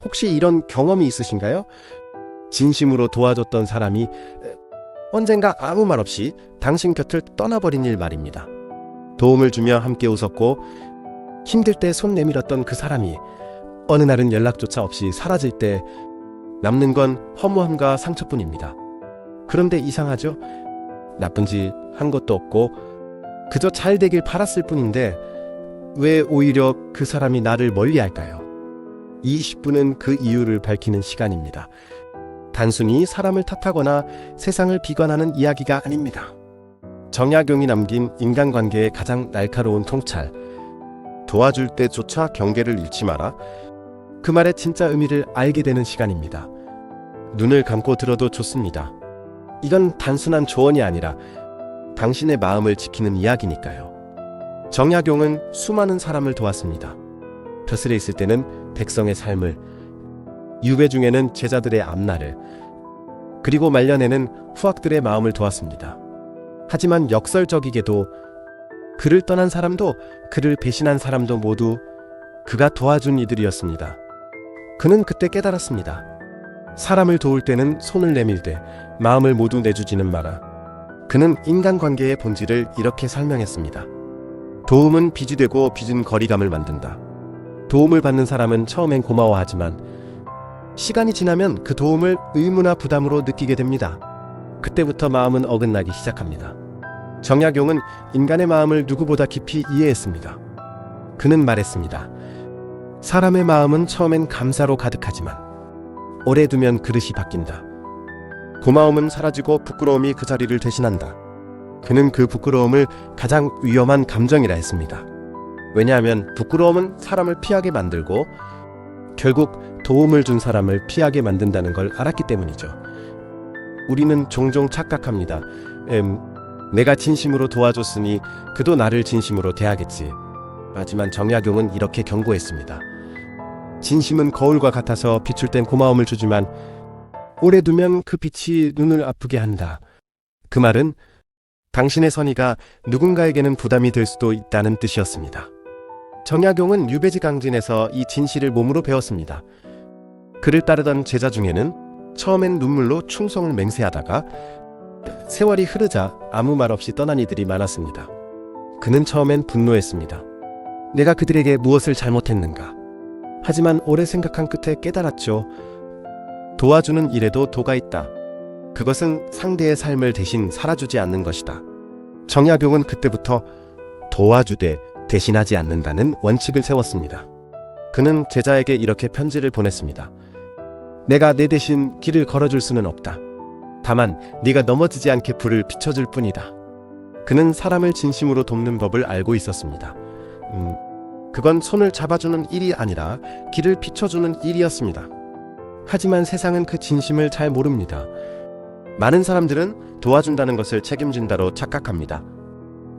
혹시 이런 경험이 있으신가요? 진심으로 도와줬던 사람이 언젠가 아무 말 없이 당신 곁을 떠나버린 일 말입니다. 도움을 주며 함께 웃었고 힘들 때 손 내밀었던 그 사람이 어느 날은 연락조차 없이 사라질 때 남는 건 허무함과 상처뿐입니다. 그런데 이상하죠? 나쁜 짓 한 것도 없고 그저 잘 되길 바랐을 뿐인데 왜 오히려 그 사람이 나를 멀리할까요? 이 10분은 그 이유를 밝히는 시간입니다. 단순히 사람을 탓하거나 세상을 비관하는 이야기가 아닙니다. 정약용이 남긴 인간관계의 가장 날카로운 통찰. 도와줄 때조차 경계를 잃지 마라. 그 말의 진짜 의미를 알게 되는 시간입니다. 눈을 감고 들어도 좋습니다. 이건 단순한 조언이 아니라 당신의 마음을 지키는 이야기니까요. 정약용은 수많은 사람을 도왔습니다. 벼슬에 있을 때는 백성의 삶을, 유배 중에는 제자들의 앞날을, 그리고 말년에는 후학들의 마음을 도왔습니다. 하지만 역설적이게도 그를 떠난 사람도 그를 배신한 사람도 모두 그가 도와준 이들이었습니다. 그는 그때 깨달았습니다. 사람을 도울 때는 손을 내밀되 마음을 모두 내주지는 마라. 그는 인간관계의 본질을 이렇게 설명했습니다. 도움은 빚이 되고 빚은 거리감을 만든다. 도움을 받는 사람은 처음엔 고마워하지만 시간이 지나면 그 도움을 의무나 부담으로 느끼게 됩니다. 그때부터 마음은 어긋나기 시작합니다. 정약용은 인간의 마음을 누구보다 깊이 이해했습니다. 그는 말했습니다. 사람의 마음은 처음엔 감사로 가득하지만 오래 두면 그릇이 바뀐다. 고마움은 사라지고 부끄러움이 그 자리를 대신한다. 그는 그 부끄러움을 가장 위험한 감정이라 했습니다. 왜냐하면 부끄러움은 사람을 피하게 만들고 결국 도움을 준 사람을 피하게 만든다는 걸 알았기 때문이죠. 우리는 종종 착각합니다. 내가 진심으로 도와줬으니 그도 나를 진심으로 대하겠지. 하지만 정약용은 이렇게 경고했습니다. 진심은 거울과 같아서 비출 땐 고마움을 주지만 오래 두면 그 빛이 눈을 아프게 한다. 그 말은 당신의 선의가 누군가에게는 부담이 될 수도 있다는 뜻이었습니다. 정약용은 유배지 강진에서 이 진실을 몸으로 배웠습니다. 그를 따르던 제자 중에는 처음엔 눈물로 충성을 맹세하다가 세월이 흐르자 아무 말 없이 떠난 이들이 많았습니다. 그는 처음엔 분노했습니다. 내가 그들에게 무엇을 잘못했는가? 하지만 오래 생각한 끝에 깨달았죠. 도와주는 일에도 도가 있다. 그것은 상대의 삶을 대신 살아주지 않는 것이다. 정약용은 그때부터 도와주되 대신하지 않는다는 원칙을 세웠습니다. 그는 제자에게 이렇게 편지를 보냈습니다. 내가 내 대신 길을 걸어줄 수는 없다. 다만 네가 넘어지지 않게 불을 비춰줄 뿐이다. 그는 사람을 진심으로 돕는 법을 알고 있었습니다. 그건 손을 잡아주는 일이 아니라 길을 비춰주는 일이었습니다. 하지만 세상은 그 진심을 잘 모릅니다. 많은 사람들은 도와준다는 것을 책임진다로 착각합니다.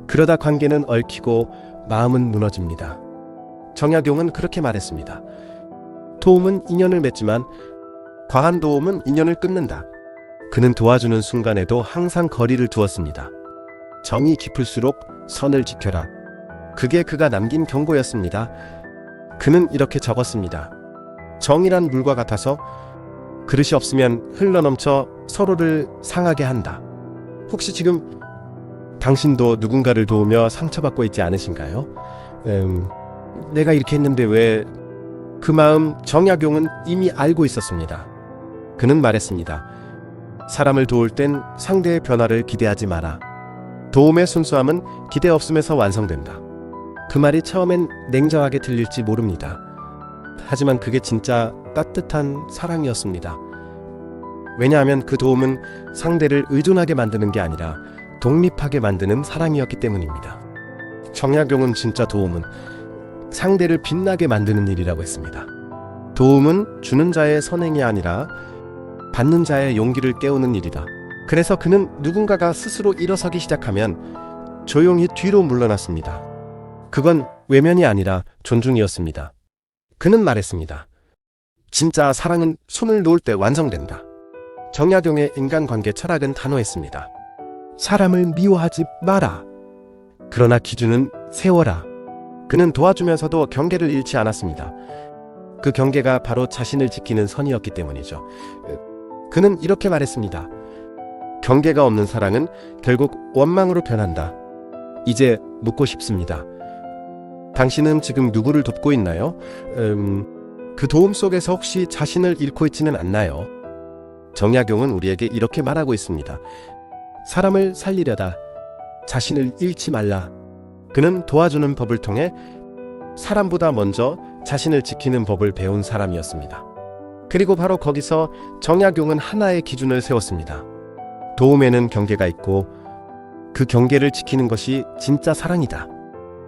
그러다 관계는 얽히고 마음은 무너집니다. 정약용은 그렇게 말했습니다. 도움은 인연을 맺지만 과한 도움은 인연을 끊는다. 그는 도와주는 순간에도 항상 거리를 두었습니다. 정이 깊을수록 선을 지켜라. 그게 그가 남긴 경고였습니다. 그는 이렇게 적었습니다. 정이란 물과 같아서 그릇이 없으면 흘러넘쳐 서로를 상하게 한다. 혹시 지금 당신도 누군가를 도우며 상처받고 있지 않으신가요? 내가 이렇게 했는데 왜? 그 마음 정약용은 이미 알고 있었습니다. 그는 말했습니다. 사람을 도울 땐 상대의 변화를 기대하지 마라. 도움의 순수함은 기대 없음에서 완성된다. 그 말이 처음엔 냉정하게 들릴지 모릅니다. 하지만 그게 진짜 따뜻한 사랑이었습니다. 왜냐하면 그 도움은 상대를 의존하게 만드는 게 아니라 독립하게 만드는 사랑이었기 때문입니다. 정약용은 진짜 도움은 상대를 빛나게 만드는 일이라고 했습니다. 도움은 주는 자의 선행이 아니라 받는 자의 용기를 깨우는 일이다. 그래서 그는 누군가가 스스로 일어서기 시작하면 조용히 뒤로 물러났습니다. 그건 외면이 아니라 존중이었습니다. 그는 말했습니다. 진짜 사랑은 손을 놓을 때 완성된다. 정약용의 인간관계 철학은 단호했습니다. 사람을 미워하지 마라. 그러나 기준은 세워라. 그는 도와주면서도 경계를 잃지 않았습니다. 그 경계가 바로 자신을 지키는 선이었기 때문이죠. 그는 이렇게 말했습니다. 경계가 없는 사랑은 결국 원망으로 변한다. 이제 묻고 싶습니다. 당신은 지금 누구를 돕고 있나요? 그 도움 속에서 혹시 자신을 잃고 있지는 않나요? 정약용은 우리에게 이렇게 말하고 있습니다. 사람을 살리려다 자신을 잃지 말라. 그는 도와주는 법을 통해 사람보다 먼저 자신을 지키는 법을 배운 사람이었습니다. 그리고 바로 거기서 정약용은 하나의 기준을 세웠습니다. 도움에는 경계가 있고 그 경계를 지키는 것이 진짜 사랑이다.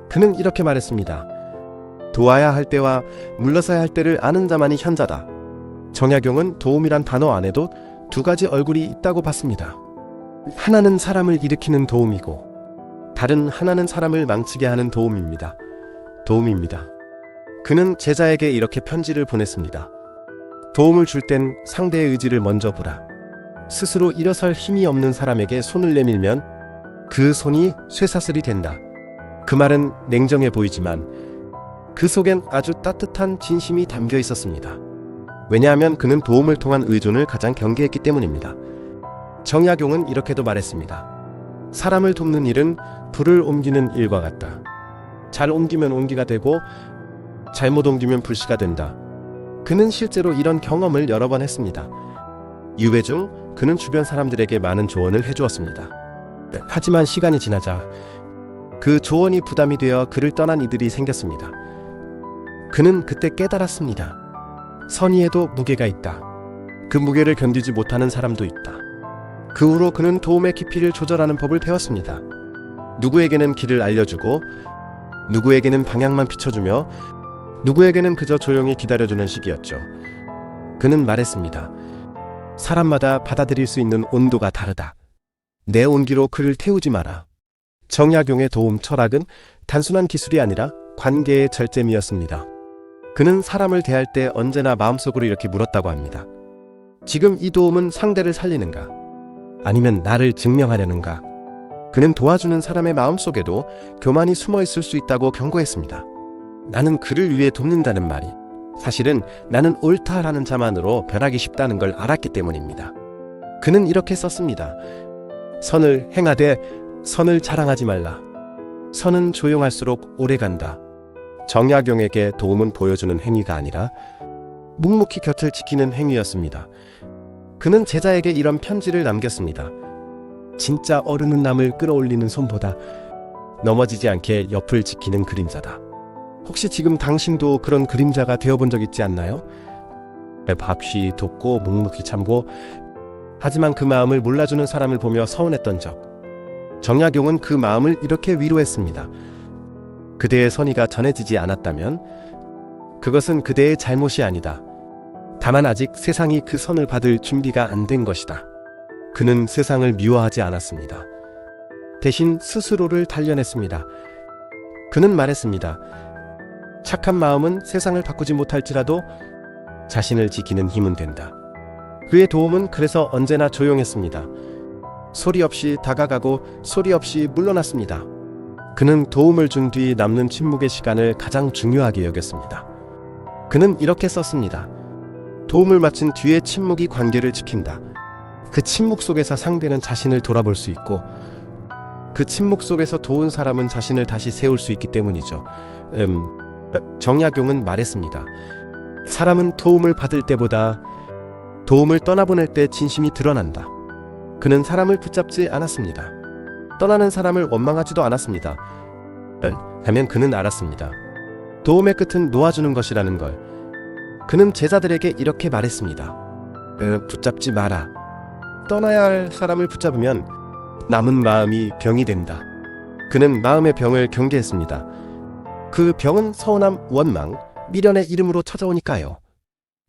그는 이렇게 말했습니다. 도와야 할 때와 물러서야 할 때를 아는 자만이 현자다. 정약용은 도움이란 단어 안에도 두 가지 얼굴이 있다고 봤습니다. 하나는 사람을 일으키는 도움이고 다른 하나는 사람을 망치게 하는 도움입니다. 그는 제자에게 이렇게 편지를 보냈습니다. 도움을 줄 땐 상대의 의지를 먼저 보라. 스스로 일어설 힘이 없는 사람에게 손을 내밀면 그 손이 쇠사슬이 된다. 그 말은 냉정해 보이지만 그 속엔 아주 따뜻한 진심이 담겨 있었습니다. 왜냐하면 그는 도움을 통한 의존을 가장 경계했기 때문입니다. 정약용은 이렇게도 말했습니다. 사람을 돕는 일은 불을 옮기는 일과 같다. 잘 옮기면 온기가 되고 잘못 옮기면 불씨가 된다. 그는 실제로 이런 경험을 여러 번 했습니다. 유배 중 그는 주변 사람들에게 많은 조언을 해주었습니다. 하지만 시간이 지나자 그 조언이 부담이 되어 그를 떠난 이들이 생겼습니다. 그는 그때 깨달았습니다. 선의에도 무게가 있다. 그 무게를 견디지 못하는 사람도 있다. 그 후로 그는 도움의 깊이를 조절하는 법을 배웠습니다. 누구에게는 길을 알려주고 누구에게는 방향만 비춰주며 누구에게는 그저 조용히 기다려주는 식이었죠. 그는 말했습니다. 사람마다 받아들일 수 있는 온도가 다르다. 내 온기로 그를 태우지 마라. 정약용의 도움 철학은 단순한 기술이 아니라 관계의 절제미였습니다. 그는 사람을 대할 때 언제나 마음속으로 이렇게 물었다고 합니다. 지금 이 도움은 상대를 살리는가? 아니면 나를 증명하려는가? 그는 도와주는 사람의 마음속에도 교만이 숨어 있을 수 있다고 경고했습니다. 나는 그를 위해 돕는다는 말이 사실은 나는 옳다라는 자만으로 변하기 쉽다는 걸 알았기 때문입니다. 그는 이렇게 썼습니다. 선을 행하되 선을 자랑하지 말라. 선은 조용할수록 오래간다. 정약용에게 도움은 보여주는 행위가 아니라 묵묵히 곁을 지키는 행위였습니다. 그는 제자에게 이런 편지를 남겼습니다. 진짜 어른은 남을 끌어올리는 손보다 넘어지지 않게 옆을 지키는 그림자다. 혹시 지금 당신도 그런 그림자가 되어본 적 있지 않나요? 밥쉬 돕고 묵묵히 참고 하지만 그 마음을 몰라주는 사람을 보며 서운했던 적. 정약용은 그 마음을 이렇게 위로했습니다. 그대의 선의가 전해지지 않았다면 그것은 그대의 잘못이 아니다. 다만 아직 세상이 그 선을 받을 준비가 안 된 것이다. 그는 세상을 미워하지 않았습니다. 대신 스스로를 단련했습니다. 그는 말했습니다. 착한 마음은 세상을 바꾸지 못할지라도 자신을 지키는 힘은 된다. 그의 도움은 그래서 언제나 조용했습니다. 소리 없이 다가가고 소리 없이 물러났습니다. 그는 도움을 준 뒤 남는 침묵의 시간을 가장 중요하게 여겼습니다. 그는 이렇게 썼습니다. 도움을 마친 뒤의 침묵이 관계를 지킨다. 그 침묵 속에서 상대는 자신을 돌아볼 수 있고 그 침묵 속에서 도운 사람은 자신을 다시 세울 수 있기 때문이죠. 정약용은 말했습니다. 사람은 도움을 받을 때보다 도움을 떠나보낼 때 진심이 드러난다. 그는 사람을 붙잡지 않았습니다. 떠나는 사람을 원망하지도 않았습니다. 하면 그는 알았습니다. 도움의 끝은 놓아주는 것이라는 걸. 그는 제자들에게 이렇게 말했습니다. 붙잡지 마라. 떠나야 할 사람을 붙잡으면 남은 마음이 병이 된다. 그는 마음의 병을 경계했습니다. 그 병은 서운함, 원망, 미련의 이름으로 찾아오니까요.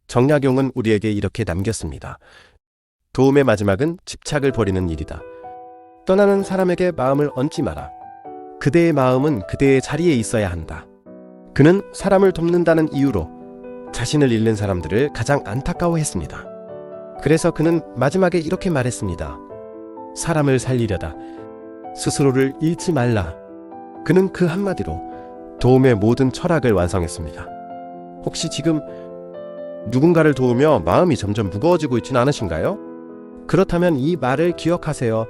정약용은 우리에게 이렇게 남겼습니다. 도움의 마지막은 집착을 버리는 일이다. 떠나는 사람에게 마음을 얹지 마라. 그대의 마음은 그대의 자리에 있어야 한다. 그는 사람을 돕는다는 이유로 자신을 잃는 사람들을 가장 안타까워했습니다. 그래서 그는 마지막에 이렇게 말했습니다. 사람을 살리려다 스스로를 잃지 말라. 그는 그 한마디로 도움의 모든 철학을 완성했습니다. 혹시 지금 누군가를 도우며 마음이 점점 무거워지고 있진 않으신가요? 그렇다면 이 말을 기억하세요.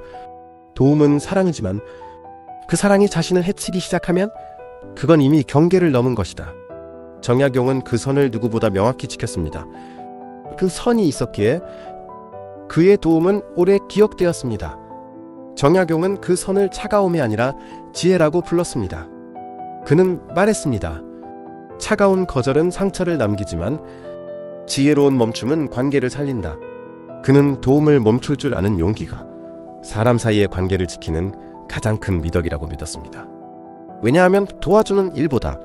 도움은 사랑이지만 그 사랑이 자신을 해치기 시작하면 그건 이미 경계를 넘은 것이다. 정약용은 그 선을 누구보다 명확히 지켰습니다. 그 선이 있었기에 그의 도움은 오래 기억되었습니다. 정약용은 그 선을 차가움이 아니라 지혜라고 불렀습니다. 그는 말했습니다. 차가운 거절은 상처를 남기지만 지혜로운 멈춤은 관계를 살린다. 그는 도움을 멈출 줄 아는 용기가 사람 사이의 관계를 지키는 가장 큰 미덕이라고 믿었습니다. 왜냐하면 도와주는 일보다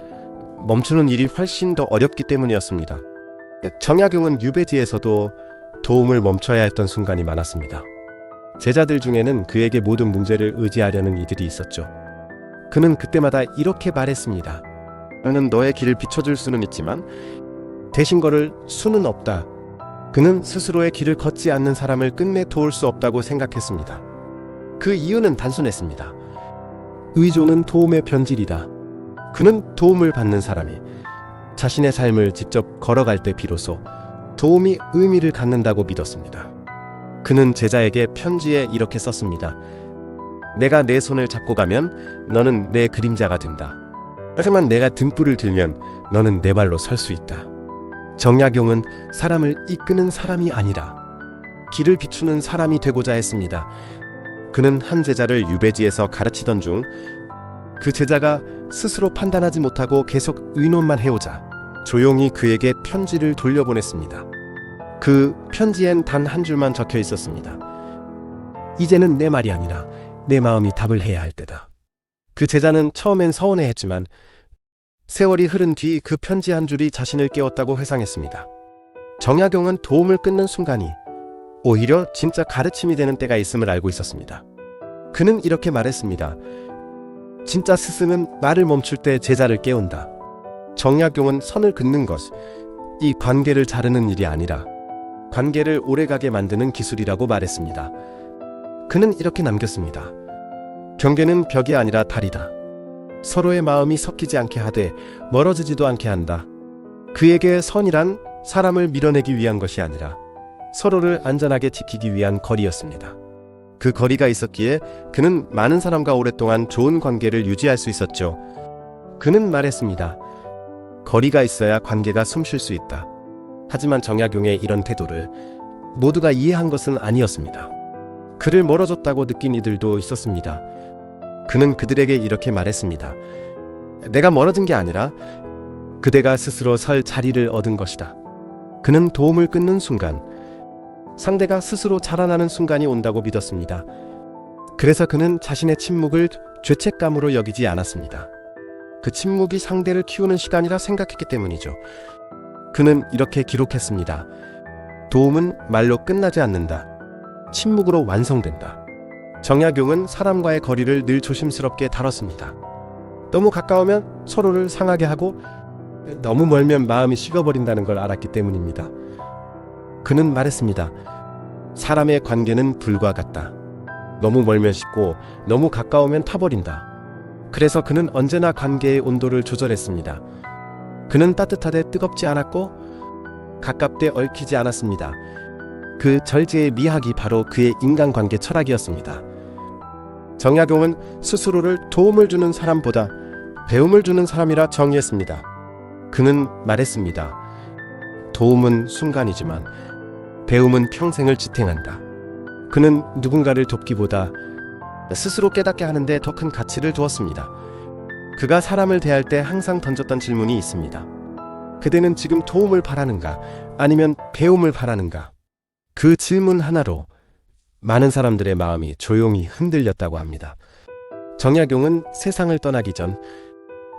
멈추는 일이 훨씬 더 어렵기 때문이었습니다. 정약용은 유배지에서도 도움을 멈춰야 했던 순간이 많았습니다. 제자들 중에는 그에게 모든 문제를 의지하려는 이들이 있었죠. 그는 그때마다 이렇게 말했습니다. 나는 너의 길을 비춰줄 수는 있지만 대신 걸을 수는 없다. 그는 스스로의 길을 걷지 않는 사람을 끝내 도울 수 없다고 생각했습니다. 그 이유는 단순했습니다. 의존은 도움의 변질이다. 그는 도움을 받는 사람이 자신의 삶을 직접 걸어갈 때 비로소 도움이 의미를 갖는다고 믿었습니다. 그는 제자에게 편지에 이렇게 썼습니다. 내가 내 손을 잡고 가면 너는 내 그림자가 된다. 하지만 내가 등불을 들면 너는 내 발로 설 수 있다. 정약용은 사람을 이끄는 사람이 아니라 길을 비추는 사람이 되고자 했습니다. 그는 한 제자를 유배지에서 가르치던 중 그 제자가 스스로 판단하지 못하고 계속 의논만 해오자 조용히 그에게 편지를 돌려보냈습니다. 그 편지엔 단 한 줄만 적혀 있었습니다. 이제는 내 말이 아니라 내 마음이 답을 해야 할 때다. 그 제자는 처음엔 서운해했지만 세월이 흐른 뒤 그 편지 한 줄이 자신을 깨웠다고 회상했습니다. 정약용은 도움을 끊는 순간이 오히려 진짜 가르침이 되는 때가 있음을 알고 있었습니다. 그는 이렇게 말했습니다. 진짜 스승은 말을 멈출 때 제자를 깨운다. 정약용은 선을 긋는 것, 이 관계를 자르는 일이 아니라 관계를 오래가게 만드는 기술이라고 말했습니다. 그는 이렇게 남겼습니다. 경계는 벽이 아니라 다리다. 서로의 마음이 섞이지 않게 하되 멀어지지도 않게 한다. 그에게 선이란 사람을 밀어내기 위한 것이 아니라 서로를 안전하게 지키기 위한 거리였습니다. 그 거리가 있었기에 그는 많은 사람과 오랫동안 좋은 관계를 유지할 수 있었죠. 그는 말했습니다. 거리가 있어야 관계가 숨 쉴 수 있다. 하지만 정약용의 이런 태도를 모두가 이해한 것은 아니었습니다. 그를 멀어졌다고 느낀 이들도 있었습니다. 그는 그들에게 이렇게 말했습니다. 내가 멀어진 게 아니라 그대가 스스로 설 자리를 얻은 것이다. 그는 도움을 끊는 순간 상대가 스스로 자라나는 순간이 온다고 믿었습니다. 그래서 그는 자신의 침묵을 죄책감으로 여기지 않았습니다. 그 침묵이 상대를 키우는 시간이라 생각했기 때문이죠. 그는 이렇게 기록했습니다. 도움은 말로 끝나지 않는다. 침묵으로 완성된다. 정약용은 사람과의 거리를 늘 조심스럽게 다뤘습니다. 너무 가까우면 서로를 상하게 하고 너무 멀면 마음이 식어버린다는 걸 알았기 때문입니다. 그는 말했습니다. 사람의 관계는 불과 같다. 너무 멀면 식고 너무 가까우면 타버린다. 그래서 그는 언제나 관계의 온도를 조절했습니다. 그는 따뜻하되 뜨겁지 않았고 가깝되 얽히지 않았습니다. 그 절제의 미학이 바로 그의 인간관계 철학이었습니다. 정약용은 스스로를 도움을 주는 사람보다 배움을 주는 사람이라 정의했습니다. 그는 말했습니다. 도움은 순간이지만 배움은 평생을 지탱한다. 그는 누군가를 돕기보다 스스로 깨닫게 하는데 더 큰 가치를 두었습니다. 그가 사람을 대할 때 항상 던졌던 질문이 있습니다. 그대는 지금 도움을 바라는가 아니면 배움을 바라는가? 그 질문 하나로 많은 사람들의 마음이 조용히 흔들렸다고 합니다. 정약용은 세상을 떠나기 전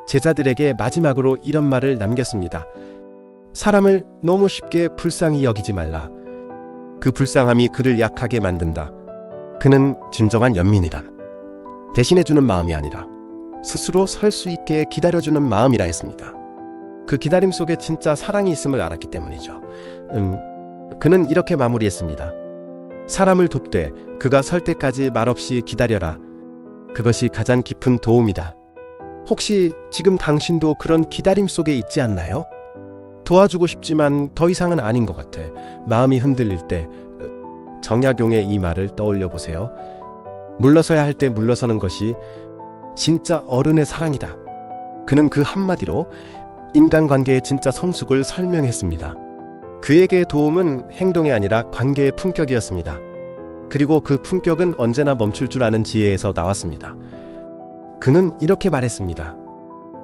제자들에게 마지막으로 이런 말을 남겼습니다. 사람을 너무 쉽게 불쌍히 여기지 말라. 그 불쌍함이 그를 약하게 만든다. 그는 진정한 연민이다. 대신해주는 마음이 아니라 스스로 설 수 있게 기다려주는 마음이라 했습니다. 그 기다림 속에 진짜 사랑이 있음을 알았기 때문이죠. 그는 이렇게 마무리했습니다. 사람을 돕되 그가 설 때까지 말없이 기다려라. 그것이 가장 깊은 도움이다. 혹시 지금 당신도 그런 기다림 속에 있지 않나요? 도와주고 싶지만 더 이상은 아닌 것 같아. 마음이 흔들릴 때 정약용의 이 말을 떠올려 보세요. 물러서야 할 때 물러서는 것이 진짜 어른의 사랑이다. 그는 그 한마디로 인간관계의 진짜 성숙을 설명했습니다. 그에게의 도움은 행동이 아니라 관계의 품격이었습니다. 그리고 그 품격은 언제나 멈출 줄 아는 지혜에서 나왔습니다. 그는 이렇게 말했습니다.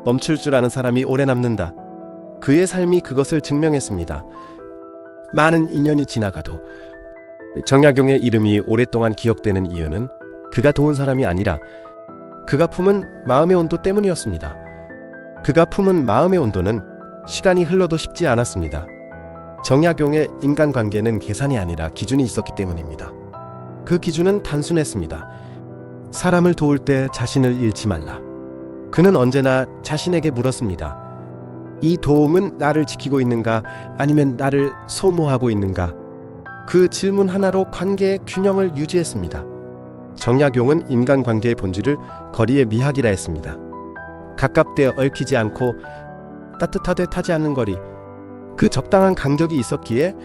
멈출 줄 아는 사람이 오래 남는다. 그의 삶이 그것을 증명했습니다. 많은 인연이 지나가도 정약용의 이름이 오랫동안 기억되는 이유는 그가 도운 사람이 아니라 그가 품은 마음의 온도 때문이었습니다. 그가 품은 마음의 온도는 시간이 흘러도 식지 않았습니다. 정약용의 인간관계는 계산이 아니라 기준이 있었기 때문입니다. 그 기준은 단순했습니다. 사람을 도울 때 자신을 잃지 말라. 그는 언제나 자신에게 물었습니다. 이 도움은 나를 지키고 있는가 아니면 나를 소모하고 있는가? 그 질문 하나로 관계의 균형을 유지했습니다. 정약용은 인간관계의 본질을 거리의 미학이라 했습니다. 가깝되 얽히지 않고 따뜻하되 타지 않는 거리. 그 적당한 간격이 있었기에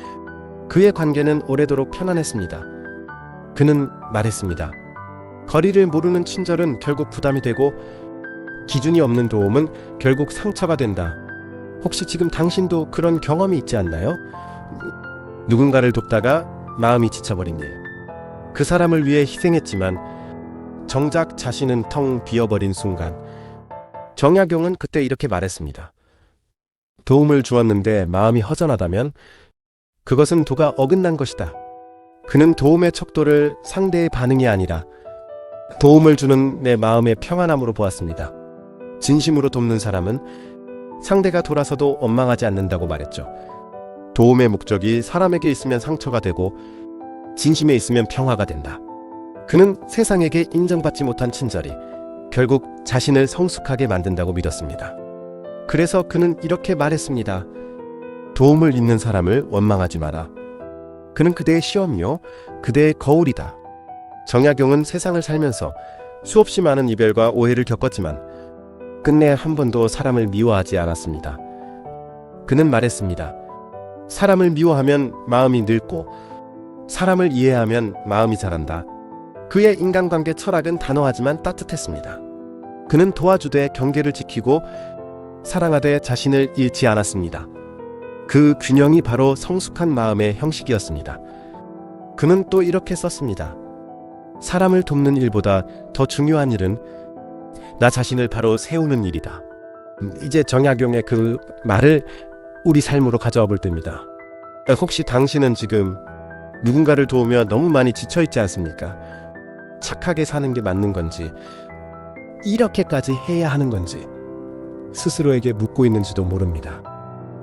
그의 관계는 오래도록 편안했습니다. 그는 말했습니다. 거리를 모르는 친절은 결국 부담이 되고 기준이 없는 도움은 결국 상처가 된다. 혹시 지금 당신도 그런 경험이 있지 않나요? 누군가를 돕다가 마음이 지쳐버린 일. 그 사람을 위해 희생했지만 정작 자신은 텅 비어버린 순간. 정약용은 그때 이렇게 말했습니다. 도움을 주었는데 마음이 허전하다면 그것은 도가 어긋난 것이다. 그는 도움의 척도를 상대의 반응이 아니라 도움을 주는 내 마음의 평안함으로 보았습니다. 진심으로 돕는 사람은 상대가 돌아서도 원망하지 않는다고 말했죠. 도움의 목적이 사람에게 있으면 상처가 되고 진심에 있으면 평화가 된다. 그는 세상에게 인정받지 못한 친절이 결국 자신을 성숙하게 만든다고 믿었습니다. 그래서 그는 이렇게 말했습니다. 도움을 잇는 사람을 원망하지 마라. 그는 그대의 시험이요, 그대의 거울이다. 정약용은 세상을 살면서 수없이 많은 이별과 오해를 겪었지만 끝내 한 번도 사람을 미워하지 않았습니다. 그는 말했습니다. 사람을 미워하면 마음이 늙고 사람을 이해하면 마음이 자란다. 그의 인간관계 철학은 단호하지만 따뜻했습니다. 그는 도와주되 경계를 지키고 사랑하되 자신을 잃지 않았습니다. 그 균형이 바로 성숙한 마음의 형식이었습니다. 그는 또 이렇게 썼습니다. 사람을 돕는 일보다 더 중요한 일은 나 자신을 바로 세우는 일이다. 이제 정약용의 그 말을 우리 삶으로 가져와 볼 때입니다. 혹시 당신은 지금 누군가를 도우며 너무 많이 지쳐있지 않습니까? 착하게 사는 게 맞는 건지, 이렇게까지 해야 하는 건지 스스로에게 묻고 있는지도 모릅니다.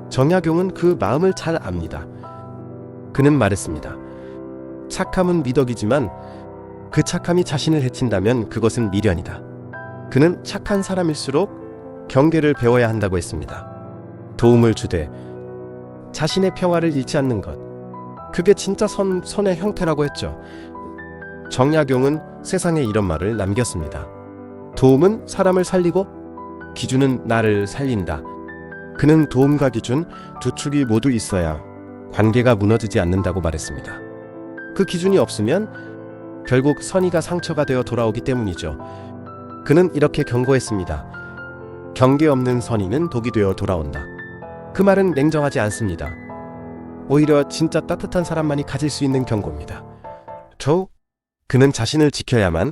정약용은 그 마음을 잘 압니다. 그는 말했습니다. 착함은 미덕이지만 그 착함이 자신을 해친다면 그것은 미련이다. 그는 착한 사람일수록 경계를 배워야 한다고 했습니다. 도움을 주되 자신의 평화를 잃지 않는 것, 그게 진짜 선의 형태라고 했죠. 정약용은 세상에 이런 말을 남겼습니다. 도움은 사람을 살리고 기준은 나를 살린다. 그는 도움과 기준 두 축이 모두 있어야 관계가 무너지지 않는다고 말했습니다. 그 기준이 없으면 결국 선의가 상처가 되어 돌아오기 때문이죠. 그는 이렇게 경고했습니다. 경계 없는 선의는 독이 되어 돌아온다. 그 말은 냉정하지 않습니다. 오히려 진짜 따뜻한 사람만이 가질 수 있는 경고입니다. 그는 자신을 지켜야만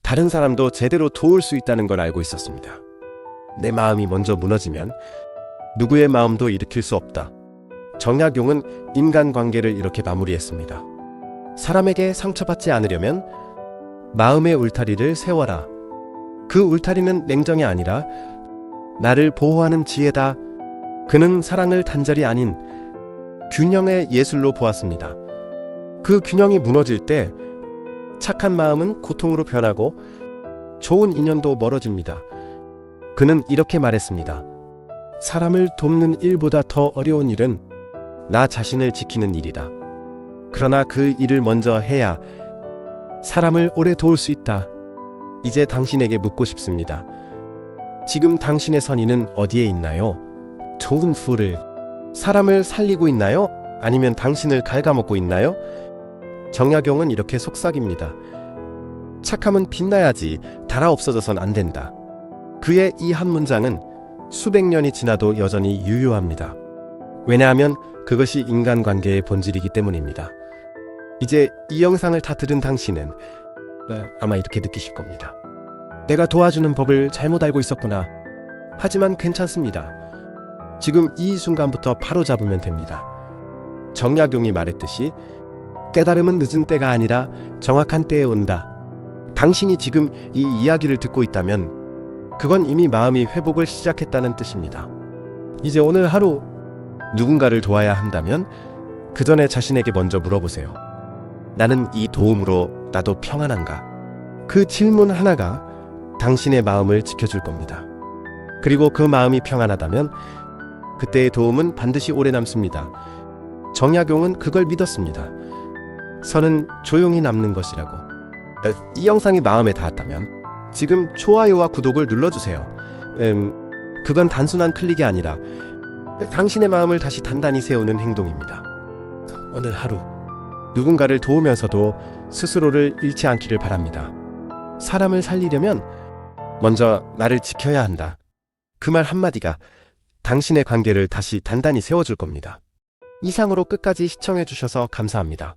다른 사람도 제대로 도울 수 있다는 걸 알고 있었습니다. 내 마음이 먼저 무너지면 누구의 마음도 일으킬 수 없다. 정약용은 인간관계를 이렇게 마무리했습니다. 사람에게 상처받지 않으려면 마음의 울타리를 세워라. 그 울타리는 냉정이 아니라 나를 보호하는 지혜다. 그는 사랑을 단절이 아닌 균형의 예술로 보았습니다. 그 균형이 무너질 때 착한 마음은 고통으로 변하고 좋은 인연도 멀어집니다. 그는 이렇게 말했습니다. 사람을 돕는 일보다 더 어려운 일은 나 자신을 지키는 일이다. 그러나 그 일을 먼저 해야 사람을 오래 도울 수 있다. 이제 당신에게 묻고 싶습니다. 지금 당신의 선의는 어디에 있나요? 좋은 풀을 사람을 살리고 있나요? 아니면 당신을 갉아먹고 있나요? 정약용은 이렇게 속삭입니다. 착함은 빛나야지 달아 없어져선 안 된다. 그의 이 한 문장은 수백 년이 지나도 여전히 유효합니다. 왜냐하면 그것이 인간관계의 본질이기 때문입니다. 이제 이 영상을 다 들은 당신은 아마 이렇게 느끼실 겁니다. 내가 도와주는 법을 잘못 알고 있었구나. 하지만 괜찮습니다. 지금 이 순간부터 바로 잡으면 됩니다. 정약용이 말했듯이 깨달음은 늦은 때가 아니라 정확한 때에 온다. 당신이 지금 이 이야기를 듣고 있다면 그건 이미 마음이 회복을 시작했다는 뜻입니다. 이제 오늘 하루 누군가를 도와야 한다면 그 전에 자신에게 먼저 물어보세요. 나는 이 도움으로 나도 평안한가? 그 질문 하나가 당신의 마음을 지켜줄 겁니다. 그리고 그 마음이 평안하다면 그때의 도움은 반드시 오래 남습니다. 정약용은 그걸 믿었습니다. 선은 조용히 남는 것이라고. 이 영상이 마음에 닿았다면 지금 좋아요와 구독을 눌러주세요. 그건 단순한 클릭이 아니라 당신의 마음을 다시 단단히 세우는 행동입니다. 오늘 하루 누군가를 도우면서도 스스로를 잃지 않기를 바랍니다. 사람을 살리려면 먼저 나를 지켜야 한다. 그 말 한마디가 당신의 관계를 다시 단단히 세워줄 겁니다. 이상으로 끝까지 시청해주셔서 감사합니다.